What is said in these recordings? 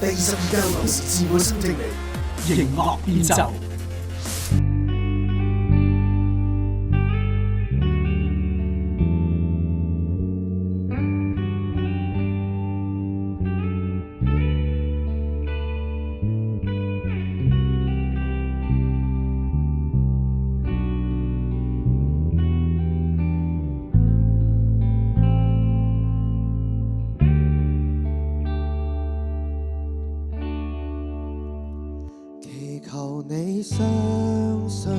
第22屆流時自我新正理，迎樂變奏。求你相信，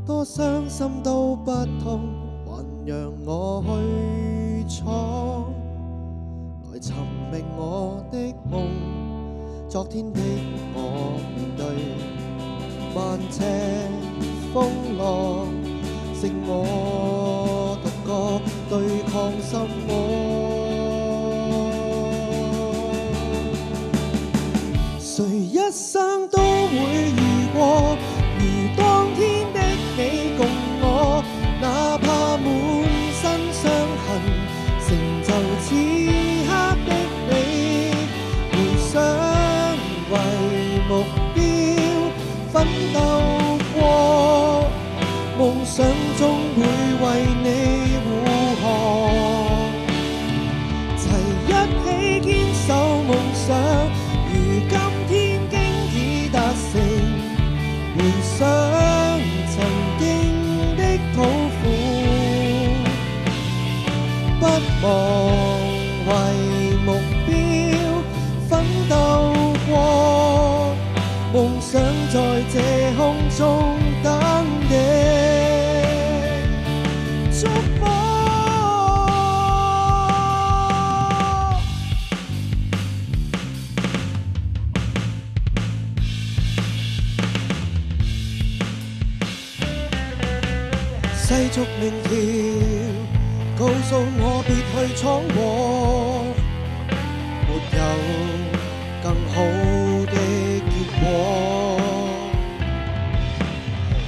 多傷心都不痛，還讓我去闖，來尋覓我的夢。昨天的我面對萬尺風浪，剩我獨個對抗心魔。誰一生都會遇過，如當天的你共我，哪怕滿身傷痕，成就此刻的你。回想為目標奮鬥過，夢想中會為你護航，齊一起堅守夢想。如今天經已達成，回想曾經的抱負，不忘為目標奮鬥過，夢想在這空中等你觸摸。世俗名條告訴我別去闖禍，沒有更好的結果，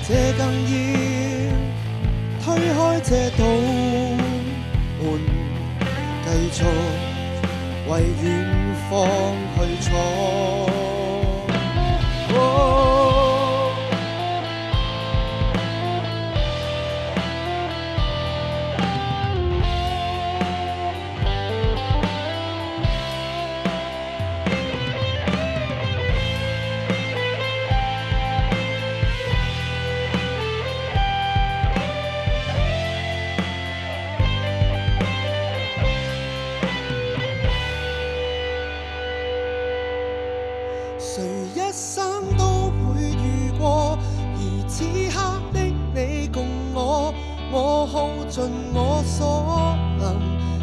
這更要推開這道門，繼續為遠方去闖。誰一生都會遇過，而此刻的你共我，我耗盡我所能，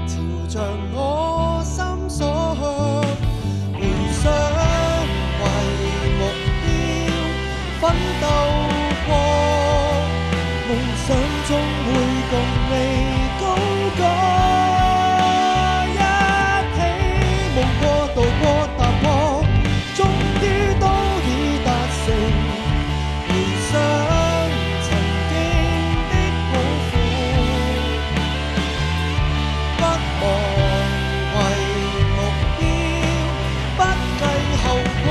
朝着我心所向，回想為目標奮鬥過，夢想中會共你高歌，一起夢過渡過踏破，終於都已達成，回想曾經的抱負，不忘為目標不計後果，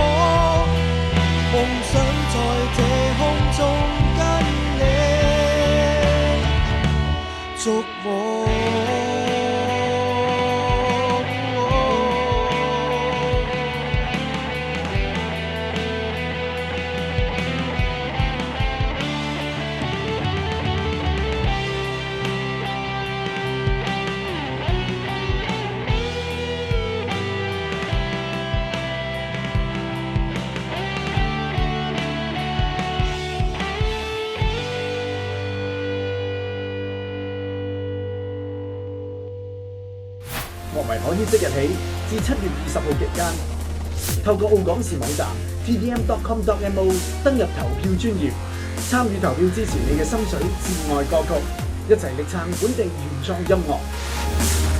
夢想在這空中跟你觸摸。樂迷可於即日起至7月20號期間，透過澳廣視網站 tdm.com.mo 登入投票專頁，參與投票支持你嘅心水至愛歌曲，一齊力撐本地原創音樂。